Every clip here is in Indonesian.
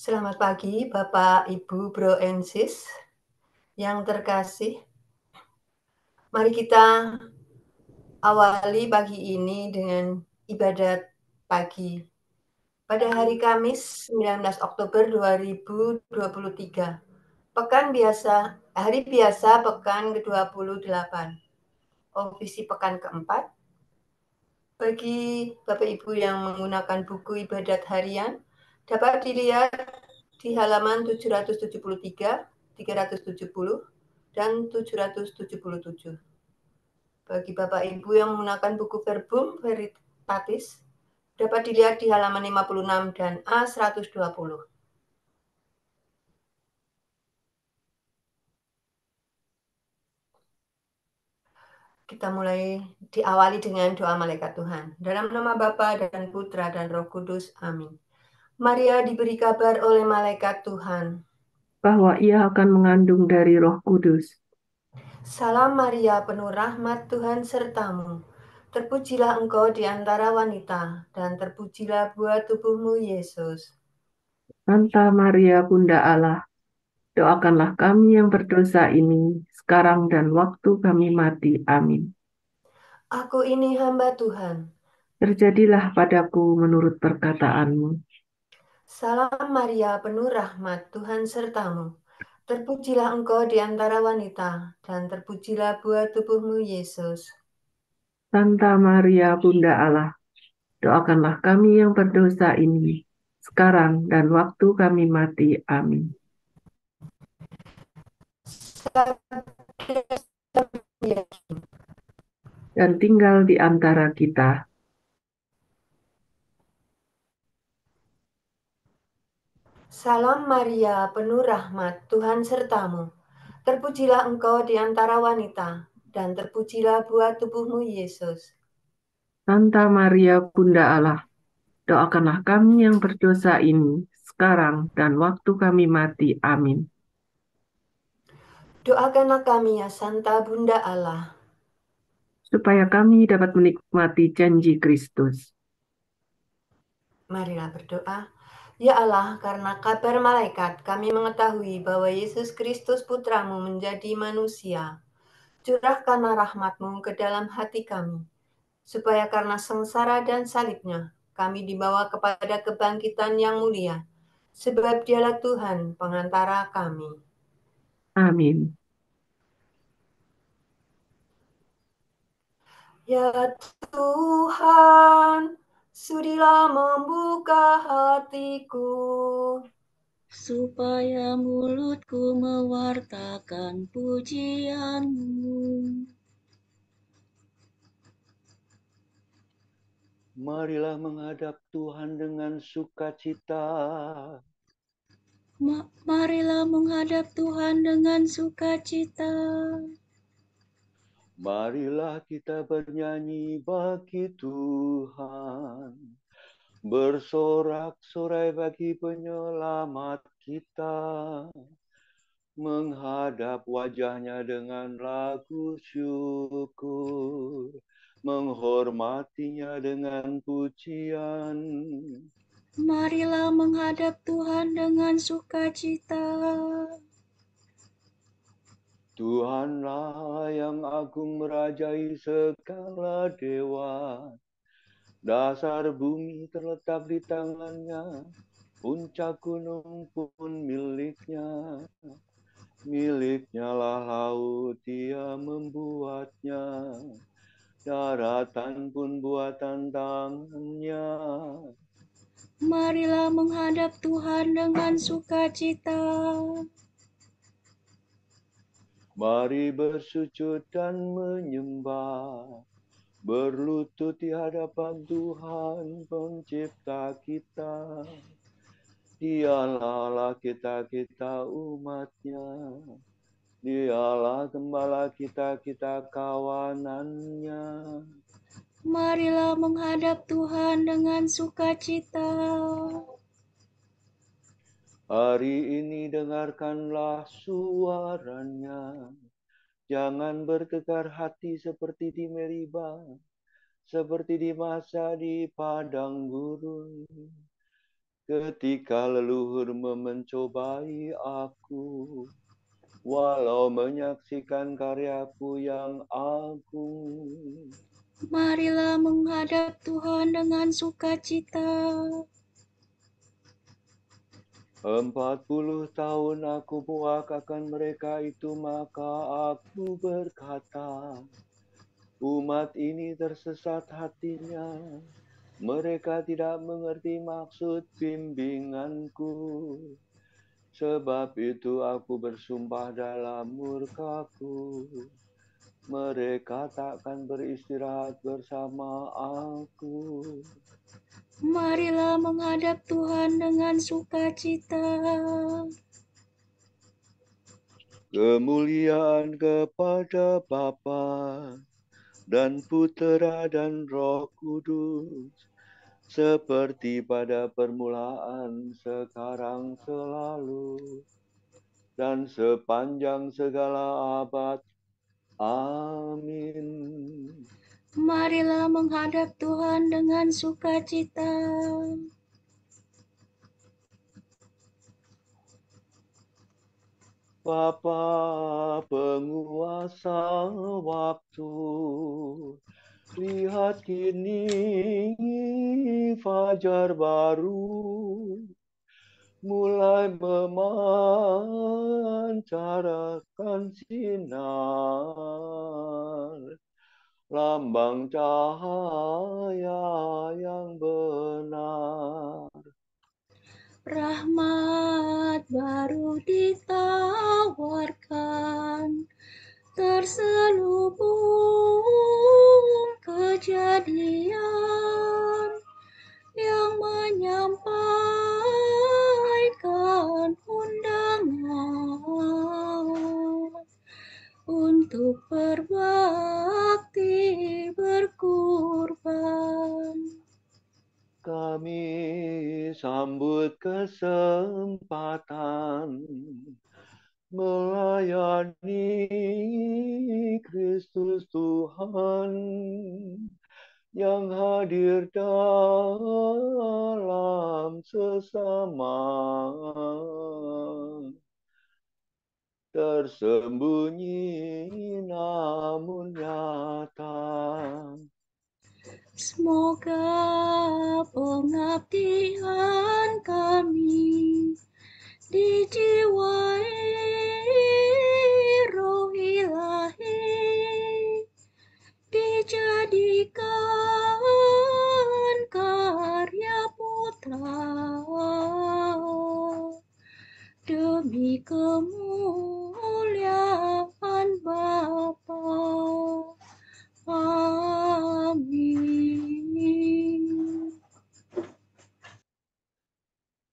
Selamat pagi, Bapak, Ibu, Bro, and Sis yang terkasih. Mari kita awali pagi ini dengan ibadat pagi. Pada hari Kamis 19 Oktober 2023, hari biasa pekan ke-28, ofisi pekan keempat. Bagi Bapak Ibu yang menggunakan buku ibadat harian, dapat dilihat di halaman 773, 370, dan 777. Bagi Bapak Ibu yang menggunakan buku Verbum Veritatis, dapat dilihat di halaman 56 dan A120. Kita diawali dengan doa malaikat Tuhan. Dalam nama Bapa dan Putra dan Roh Kudus. Amin. Maria diberi kabar oleh malaikat Tuhan bahwa ia akan mengandung dari Roh Kudus. Salam Maria, penuh rahmat, Tuhan sertamu. Terpujilah engkau di antara wanita, dan terpujilah buah tubuhmu, Yesus. Santa Maria Bunda Allah, doakanlah kami yang berdosa ini, sekarang dan waktu kami mati. Amin. Aku ini hamba Tuhan. Terjadilah padaku menurut perkataanmu. Salam Maria, penuh rahmat, Tuhan sertamu. Terpujilah engkau di antara wanita, dan terpujilah buah tubuhmu, Yesus. Santa Maria Bunda Allah, doakanlah kami yang berdosa ini, sekarang dan waktu kami mati. Amin. Dan tinggal di antara kita. Salam Maria, penuh rahmat, Tuhan sertamu. Terpujilah engkau di antara wanita, dan terpujilah buah tubuhmu, Yesus. Santa Maria Bunda Allah, doakanlah kami yang berdosa ini, sekarang dan waktu kami mati. Amin. Doakanlah kami ya Santa Bunda Allah, Supaya kami dapat menikmati janji Kristus. marilah berdoa. Ya Allah, karena kabar malaikat kami mengetahui bahwa Yesus Kristus Putramu menjadi manusia. Curahkanlah rahmat-Mu ke dalam hati kami, supaya karena sengsara dan salibnya, kami dibawa kepada kebangkitan yang mulia, sebab Dialah Tuhan pengantara kami. Amin. Ya Tuhan, sudilah membuka hatiku, supaya mulutku mewartakan pujianmu. Marilah menghadap Tuhan dengan sukacita. Marilah menghadap Tuhan dengan sukacita. Marilah kita bernyanyi bagi Tuhan, bersorak-sorai bagi penyelamat kita, menghadap wajahnya dengan lagu syukur, menghormatinya dengan pujian. Marilah menghadap Tuhan dengan sukacita. Tuhanlah yang agung merajai segala dewa. Dasar bumi terletak di tangannya, puncak gunung pun miliknya. Miliknya lah laut, dia membuatnya. Daratan pun buatan tangannya. Marilah menghadap Tuhan dengan sukacita. Mari bersujud dan menyembah, berlutut di hadapan Tuhan pencipta kita. Dialah Allah kita umatnya. Dialah gembala kita kawanannya. Marilah menghadap Tuhan dengan sukacita. Hari ini dengarkanlah suaranya. Jangan bergegar hati seperti di Meribah, seperti di masa di padang gurun. ketika leluhur mencobai aku, walau menyaksikan karyaku yang agung. Marilah menghadap Tuhan dengan sukacita. 40 tahun aku muak akan mereka itu, maka aku berkata, umat ini tersesat hatinya, mereka tidak mengerti maksud bimbinganku. Sebab itu aku bersumpah dalam murkaku, mereka takkan beristirahat bersama aku. Marilah menghadap Tuhan dengan sukacita. Kemuliaan kepada Bapa dan Putera dan Roh Kudus, seperti pada permulaan, sekarang, selalu, dan sepanjang segala abad. Amin. Marilah menghadap Tuhan dengan sukacita. Bapa penguasa waktu, lihat kini fajar baru mulai memancarkan sinar, lambang cahaya yang benar. Rahmat baru ditawarkan, terselubung kejadian yang menyampaikan undangan untuk berbakti berkurban. Kami sambut kesempatan melayani Kristus Tuhan yang hadir dalam sesama, tersembunyi namun nyata. Semoga pengabdian kami dijiwai roh ilahi, dijadikan karya putra demi kemuliaan Bapa. Amin.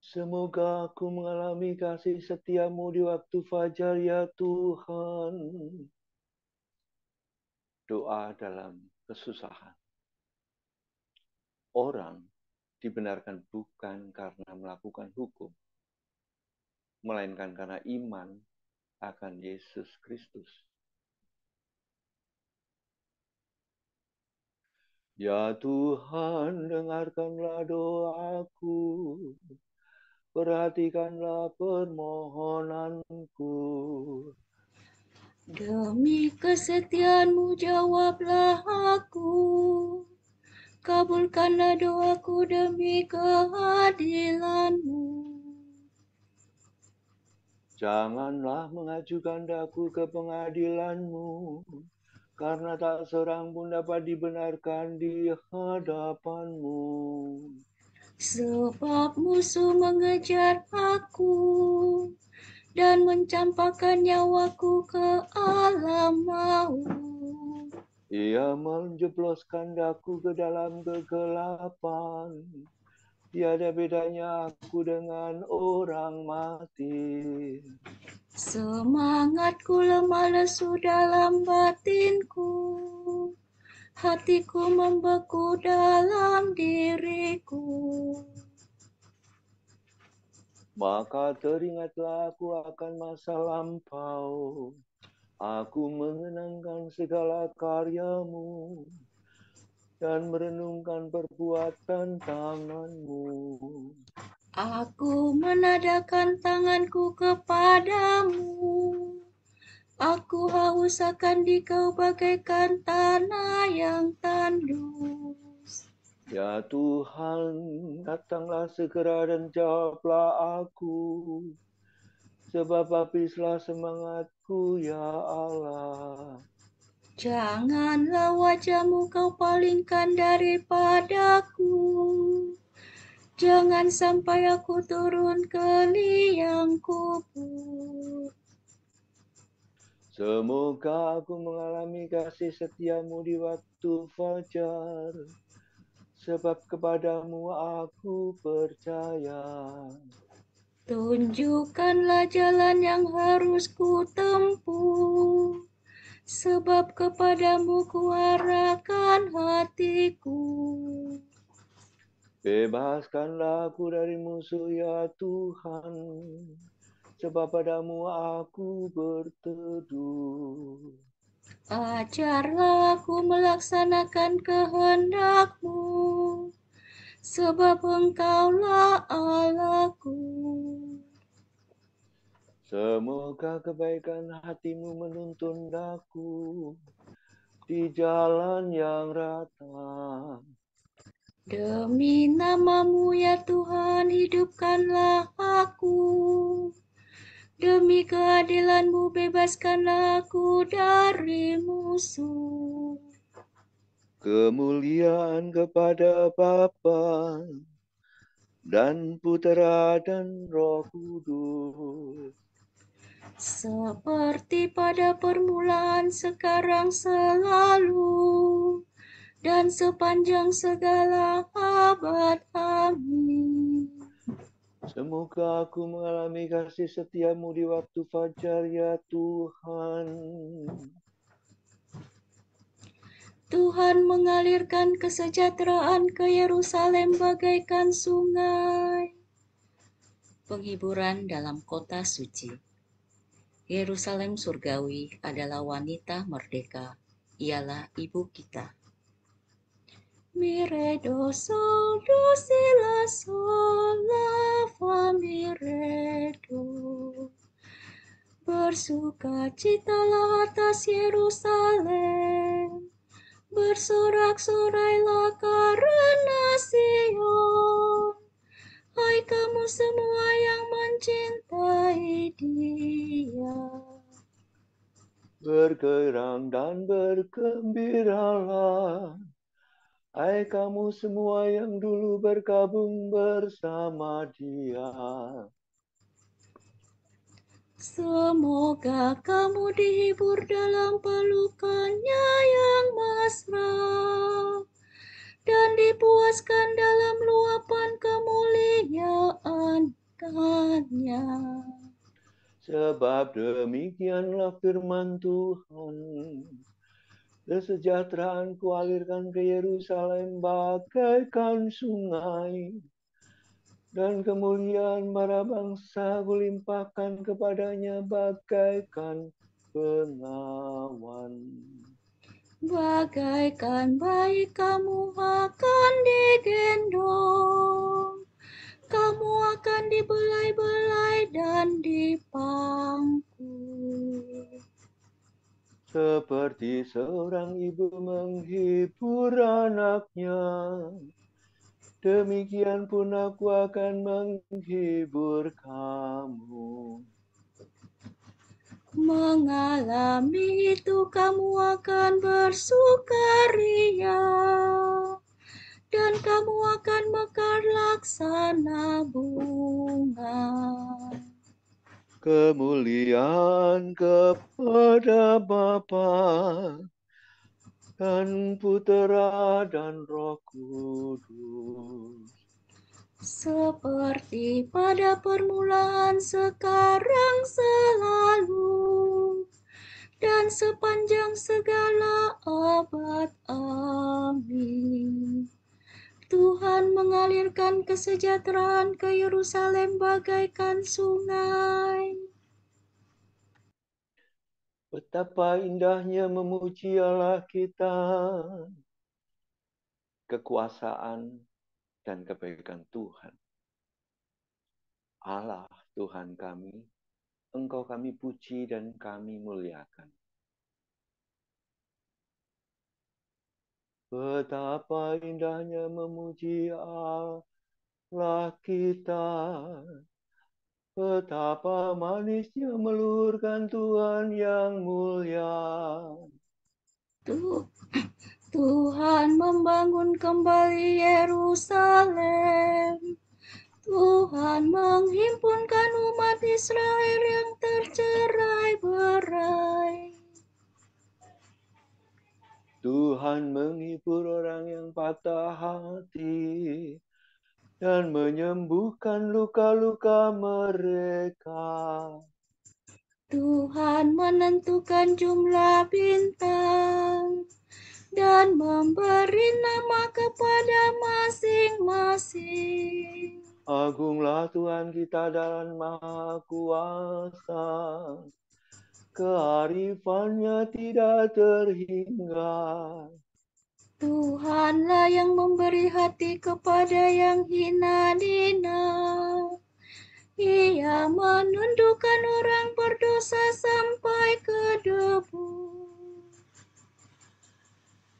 Semoga aku mengalami kasih setiamu di waktu fajar, ya Tuhan. Doa dalam kesusahan. Orang dibenarkan bukan karena melakukan hukum, melainkan karena iman akan Yesus Kristus. Ya Tuhan, dengarkanlah doaku, perhatikanlah permohonanku. Demi kesetiaanmu jawablah aku, kabulkanlah doaku demi keadilanmu. Janganlah mengajukan daku ke pengadilanmu, karena tak seorang pun dapat dibenarkan di hadapanmu. Sebab musuh mengejar aku dan mencampakkan nyawaku ke alam maut. Ia menjebloskan daku ke dalam kegelapan. Tiada bedanya aku dengan orang mati. Semangatku lemah lesu dalam batinku, hatiku membeku dalam diriku. Maka teringatlah aku akan masa lampau. Aku mengenangkan segala karyamu dan merenungkan perbuatan tanganmu. Aku menadahkan tanganku kepadamu. Aku haus akan Dikau bagaikan tanah yang tandus. Ya Tuhan, datanglah segera dan jawablah aku, sebab habislah semangatku, ya Allah. Janganlah wajahmu Kau palingkan daripadaku. Jangan sampai aku turun ke liang kubur. Semoga aku mengalami kasih setiamu di waktu fajar, sebab kepadamu aku percaya. Tunjukkanlah jalan yang harus ku tempuh, sebab kepadamu kuarahkan hatiku. Bebaskanlah aku dari musuh, ya Tuhan, sebab padamu aku berteduh. Ajarlah aku melaksanakan kehendak-Mu, sebab Engkaulah Allahku. Semoga kebaikan hatimu menuntun aku di jalan yang rata. Demi nama-Mu ya Tuhan, hidupkanlah aku. Demi keadilan-Mu, bebaskanlah aku dari musuh. Kemuliaan kepada Bapa dan Putera dan Roh Kudus, Seperti pada permulaan, sekarang, selalu, dan sepanjang segala abad. Amin. semoga aku mengalami kasih setiamu di waktu fajar, ya Tuhan. Tuhan mengalirkan kesejahteraan ke Yerusalem bagaikan sungai. Penghiburan dalam kota suci. Yerusalem surgawi adalah wanita merdeka. Ialah ibu kita. Mire do sol do si la sol la fa mire do. Bersukacitalah atas Yerusalem, bersorak-sorailah karena Sion. Hai kamu semua yang mencintai Dia. Bergerang dan bergembiralah, hai kamu semua yang dulu bergabung bersama Dia. Semoga kamu dihibur dalam pelukannya yang mesra, dan dipuaskan dalam luapan kemuliaan-Nya. Sebab demikianlah firman Tuhan. Kesejahteraan kualirkan ke Yerusalem bagaikan sungai, dan kemuliaan para bangsa kulimpahkan kepadanya bagaikan pengawan. Bagaikan bayi kamu akan digendong, kamu akan dibelai-belai dan dipangku. Seperti seorang ibu menghibur anaknya, demikian pun aku akan menghibur kamu. Mengalami itu kamu akan bersukaria, dan kamu akan mekar laksana bunga. Kemuliaan kepada Bapa dan Putera dan Roh Kudus, Seperti pada permulaan, sekarang, selalu, dan sepanjang segala abad. Amin. Tuhan mengalirkan kesejahteraan ke Yerusalem bagaikan sungai. betapa indahnya memuji Allah kita. Kekuasaan dan kebaikan Tuhan Allah Tuhan kami, Engkau kami puji dan kami muliakan. Betapa indahnya memuji Allah kita, betapa manisnya meluhurkan Tuhan yang mulia. Tuhan membangun kembali Yerusalem. Tuhan menghimpunkan umat Israel yang tercerai-berai. Tuhan menghibur orang yang patah hati dan menyembuhkan luka-luka mereka. Tuhan menentukan jumlah bintang dan memberi nama kepada masing-masing. Agunglah Tuhan kita dan Maha Kuasa, kearifannya tidak terhingga. Tuhanlah yang memberi hati kepada yang hina-hina. Ia menundukkan orang berdosa sampai ke debu.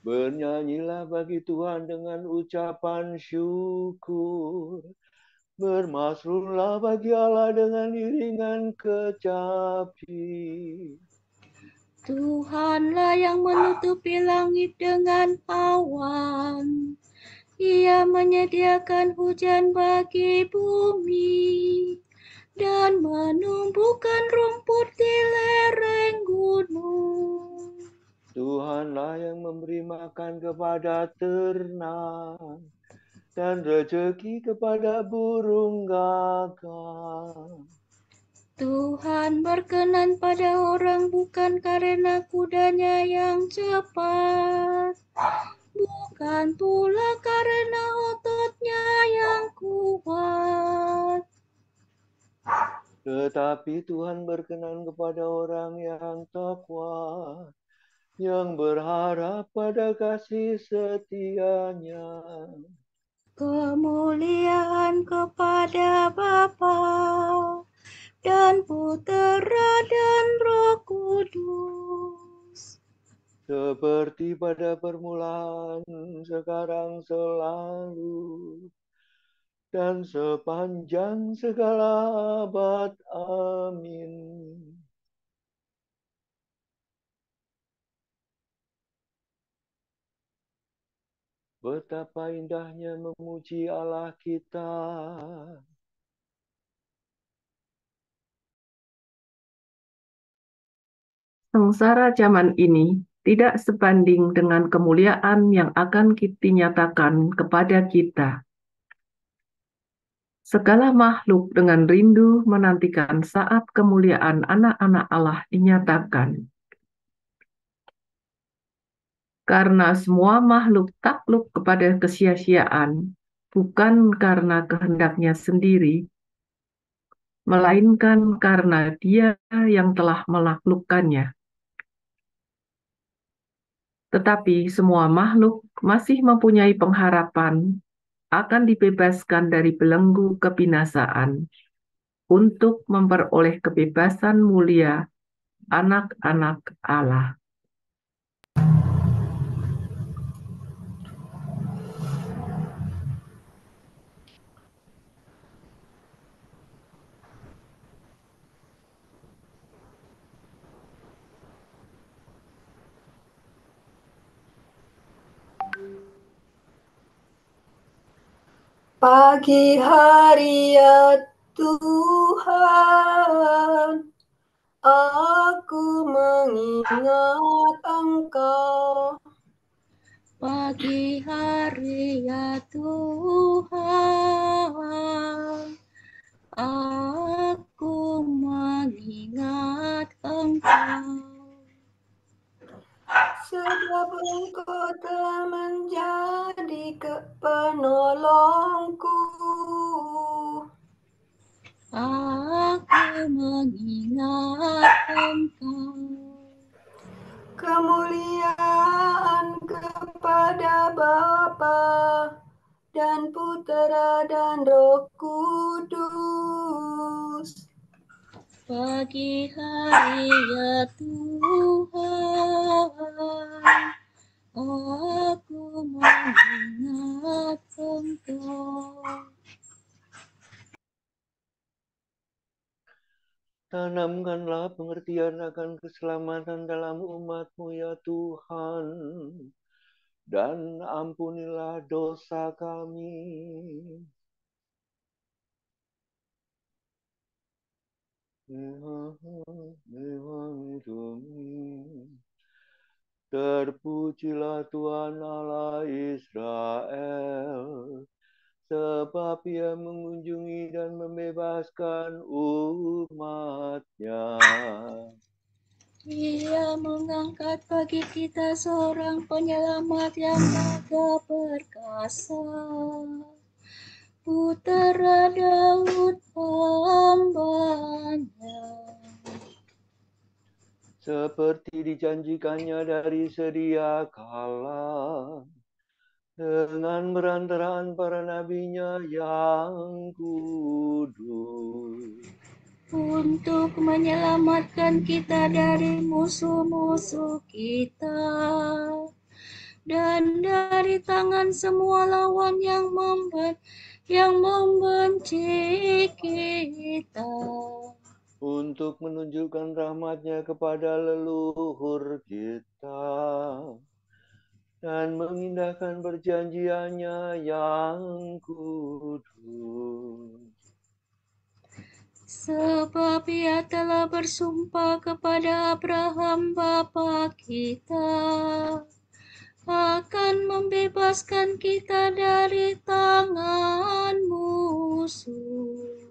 Bernyanyilah bagi Tuhan dengan ucapan syukur. Bermasmurlah bagi Allah dengan iringan kecapi. Tuhanlah yang menutupi langit dengan awan. Ia menyediakan hujan bagi bumi dan menumbuhkan rumput di lereng gunung. Tuhanlah yang memberi makan kepada ternak dan rezeki kepada burung gagak. Tuhan berkenan pada orang bukan karena kudanya yang cepat, bukan pula karena ototnya yang kuat. Tetapi Tuhan berkenan kepada orang yang takwa, yang berharap pada kasih setia-Nya. Kemuliaan kepada Bapa dan Putera dan Roh Kudus. Seperti pada permulaan, sekarang, selalu, dan sepanjang segala abad. Amin. Betapa indahnya memuji Allah kita. Sengsara zaman ini tidak sebanding dengan kemuliaan yang akan dinyatakan kepada kita. Segala makhluk dengan rindu menantikan saat kemuliaan anak-anak Allah dinyatakan. Karena semua makhluk takluk kepada kesia-siaan, bukan karena kehendaknya sendiri, melainkan karena Dia yang telah menaklukkannya. Tetapi semua makhluk masih mempunyai pengharapan akan dibebaskan dari belenggu kebinasaan untuk memperoleh kebebasan mulia anak-anak Allah. Pagi hari ya Tuhan, aku mengingat Engkau. Pagi hari ya Tuhan, aku mengingat Engkau. Sebab Engkau telah menjadi penolongku. Aku mengingat Engkau. Kemuliaan kepada Bapa dan Putera dan Roh Kudus. pagi hari ya Tuhan, aku mengingat Engkau. Tanamkanlah pengertian akan keselamatan dalam umat-Mu ya Tuhan, dan ampunilah dosa kami. Terpujilah Tuhan Allah Israel, sebab Ia mengunjungi dan membebaskan umat-Nya. Ia mengangkat bagi kita seorang penyelamat yang megah perkasa, Putera Daud hamba-Nya. Seperti dijanjikannya dari sedia kala, dengan perantaraan para nabinya yang kudus, Untuk menyelamatkan kita dari musuh-musuh kita dan dari tangan semua lawan yang membenci kita, untuk menunjukkan rahmat-Nya kepada leluhur kita dan mengindahkan perjanjian-Nya yang kudus. sebab Ia telah bersumpah kepada Abraham bapa kita akan membebaskan kita dari tangan musuh,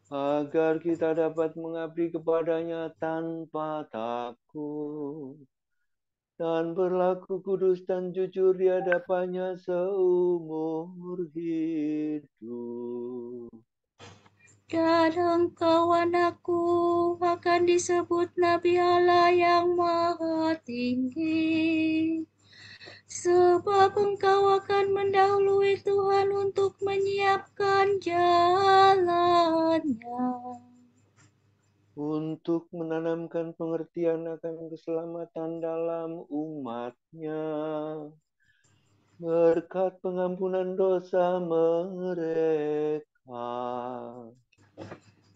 agar kita dapat mengabdi kepada-Nya tanpa takut dan berlaku kudus dan jujur di hadapan-Nya seumur hidup. dan engkau anakku akan disebut Nabi Allah yang Maha Tinggi, sebab engkau akan mendahului Tuhan untuk menyiapkan jalannya, Untuk menanamkan pengertian akan keselamatan dalam umat-Nya, berkat pengampunan dosa mereka.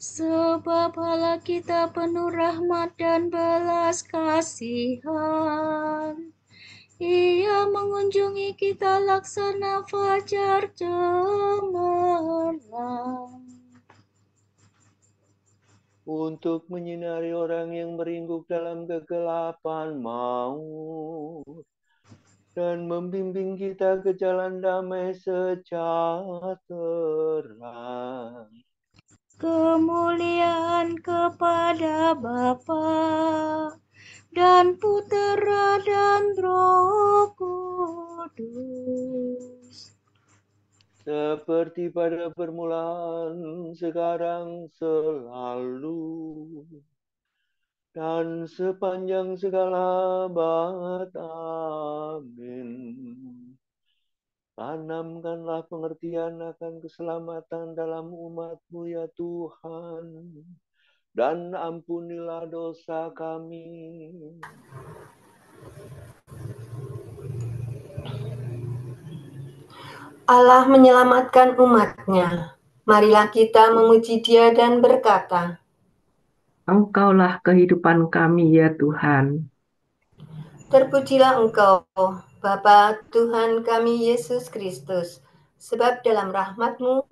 sebab Allah kita penuh rahmat dan belas kasihan. Ia mengunjungi kita laksana fajar cemerlang, Untuk menyinari orang yang meringkuk dalam kegelapan maut, dan membimbing kita ke jalan damai sejahtera. kemuliaan kepada Bapa dan Putera dan Roh Kudus, Seperti pada permulaan, sekarang, selalu, dan sepanjang segala abad. Amin. Tanamkanlah pengertian akan keselamatan dalam umat-Mu ya Tuhan, dan ampunilah dosa kami. Allah menyelamatkan umat-Nya. Marilah kita memuji Dia dan berkata, Engkaulah kehidupan kami ya Tuhan. Terpujilah Engkau, Bapa Tuhan kami Yesus Kristus, sebab dalam rahmat-Mu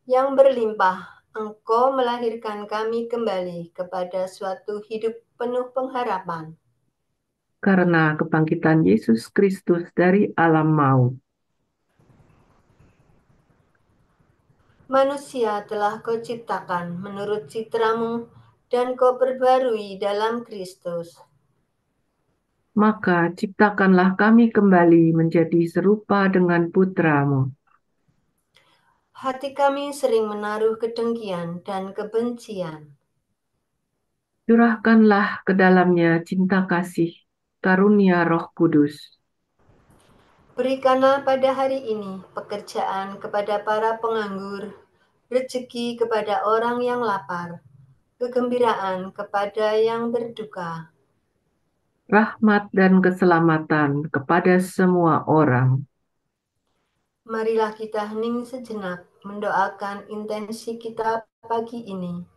yang berlimpah, Engkau melahirkan kami kembali kepada suatu hidup penuh pengharapan. Karena kebangkitan Yesus Kristus dari alam maut, Manusia telah Kau ciptakan menurut citra-Mu dan Kau perbarui dalam Kristus. maka ciptakanlah kami kembali menjadi serupa dengan Putra-Mu. Hati kami sering menaruh kedengkian dan kebencian. Curahkanlah ke dalamnya cinta kasih, karunia Roh Kudus. Berikanlah pada hari ini pekerjaan kepada para penganggur, rezeki kepada orang yang lapar, kegembiraan kepada yang berduka, rahmat dan keselamatan kepada semua orang. Marilah kita hening sejenak mendoakan intensi kita pagi ini.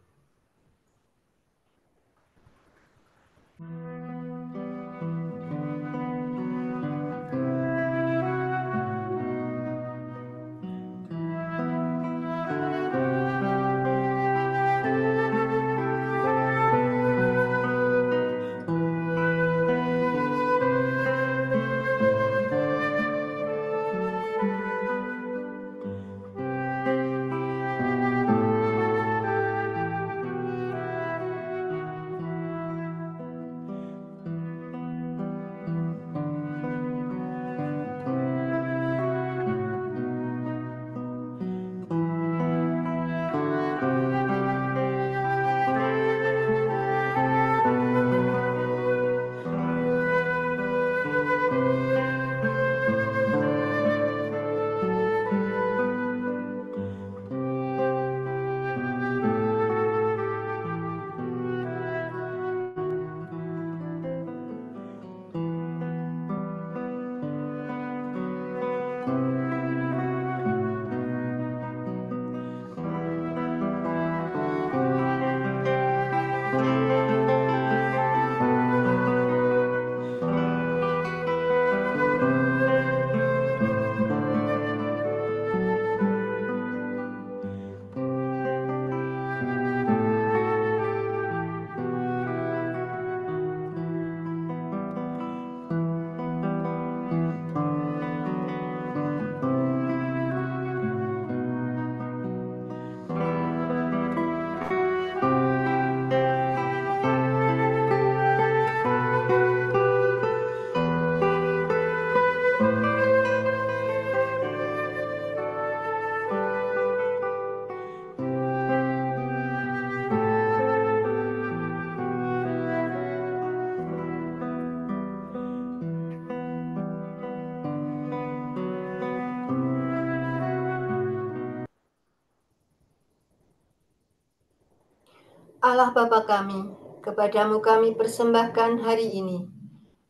Allah Bapa kami, kepadamu kami persembahkan hari ini.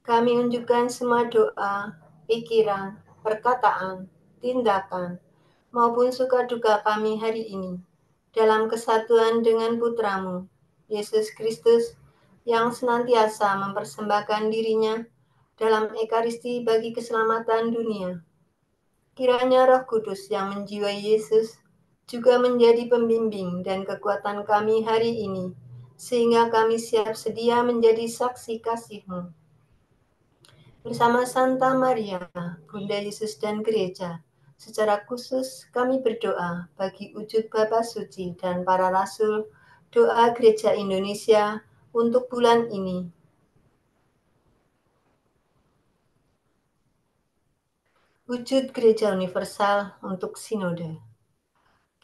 Kami unjukkan semua doa, pikiran, perkataan, tindakan, maupun suka duka kami hari ini, dalam kesatuan dengan Putramu, Yesus Kristus, yang senantiasa mempersembahkan dirinya dalam Ekaristi bagi keselamatan dunia. Kiranya Roh Kudus yang menjiwai Yesus juga menjadi pembimbing dan kekuatan kami hari ini, sehingga kami siap sedia menjadi saksi kasih-Mu. Bersama Santa Maria, Bunda Yesus dan Gereja, secara khusus kami berdoa bagi wujud Bapa Suci dan para Rasul, doa Gereja Indonesia untuk bulan ini. Wujud Gereja Universal untuk Sinode.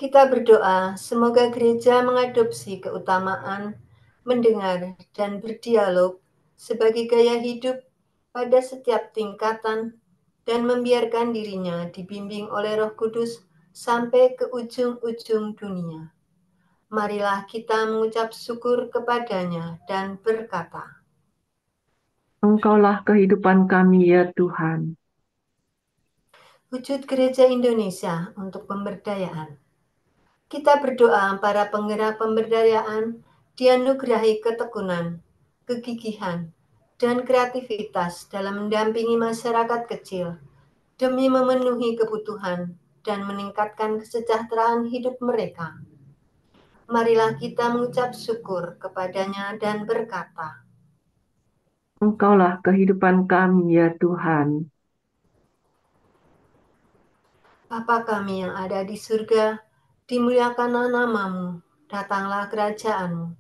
Kita berdoa semoga gereja mengadopsi keutamaan mendengar dan berdialog sebagai gaya hidup pada setiap tingkatan dan membiarkan dirinya dibimbing oleh Roh Kudus sampai ke ujung-ujung dunia. Marilah kita mengucap syukur kepadanya dan berkata, Engkaulah kehidupan kami ya Tuhan. Wujud Gereja Indonesia untuk pemberdayaan. Kita berdoa para penggerak pemberdayaan dianugerahi ketekunan, kegigihan, dan kreativitas dalam mendampingi masyarakat kecil demi memenuhi kebutuhan dan meningkatkan kesejahteraan hidup mereka. Marilah kita mengucap syukur kepadanya dan berkata, Engkaulah kehidupan kami ya Tuhan. Bapa kami yang ada di surga, dimuliakanlah namamu, datanglah kerajaan-Mu,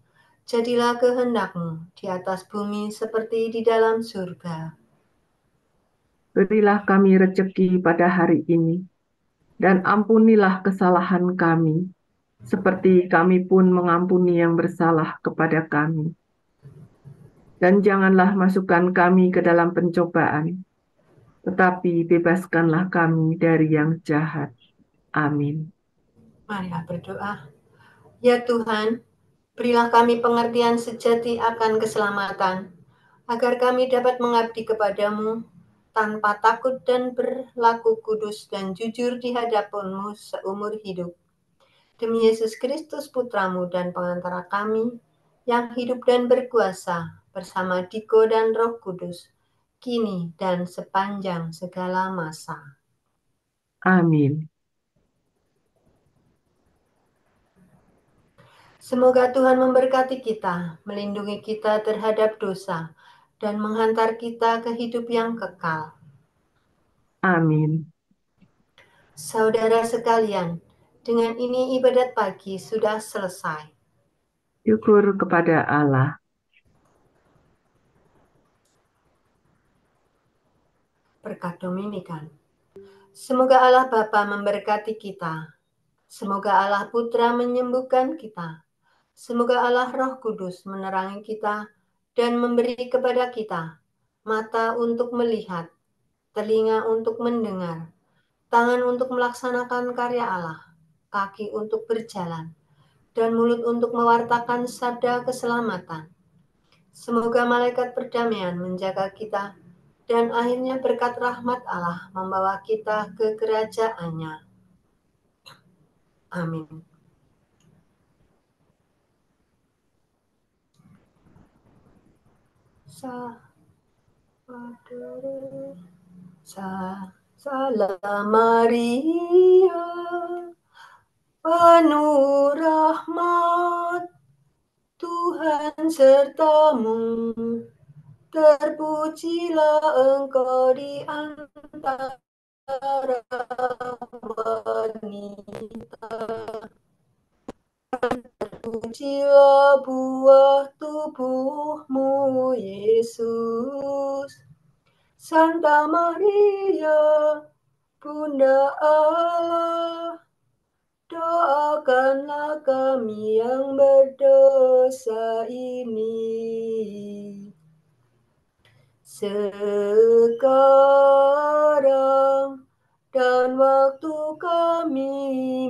jadilah kehendak-Mu di atas bumi seperti di dalam surga. Berilah kami rejeki pada hari ini, dan ampunilah kesalahan kami, seperti kami pun mengampuni yang bersalah kepada kami. Dan janganlah masukkan kami ke dalam pencobaan, tetapi bebaskanlah kami dari yang jahat. Amin. Marilah berdoa. Ya Tuhan, Berilah kami pengertian sejati akan keselamatan, agar kami dapat mengabdi kepadamu tanpa takut dan berlaku kudus dan jujur di hadapan-Mu seumur hidup. Demi Yesus Kristus Putramu dan pengantara kami, yang hidup dan berkuasa bersama Diko dan Roh Kudus, kini dan sepanjang segala masa. Amin. Semoga Tuhan memberkati kita, melindungi kita terhadap dosa, dan menghantar kita ke hidup yang kekal. Amin. Saudara sekalian, dengan ini ibadat pagi sudah selesai. Syukur kepada Allah. Berkat Dominikan. Semoga Allah Bapa memberkati kita. Semoga Allah Putra menyembuhkan kita. Semoga Allah Roh Kudus menerangi kita dan memberi kepada kita mata untuk melihat, telinga untuk mendengar, tangan untuk melaksanakan karya Allah, kaki untuk berjalan, dan mulut untuk mewartakan sabda keselamatan. Semoga malaikat perdamaian menjaga kita, dan akhirnya berkat rahmat Allah membawa kita ke kerajaan-Nya. Amin. Salam Maria, penuh rahmat, Tuhan sertamu, terpujilah engkau di antara wanita, terpujilah buah tubuhmu, Yesus. Santa Maria, Bunda Allah, doakanlah kami yang berdosa ini, sekarang dan waktu kami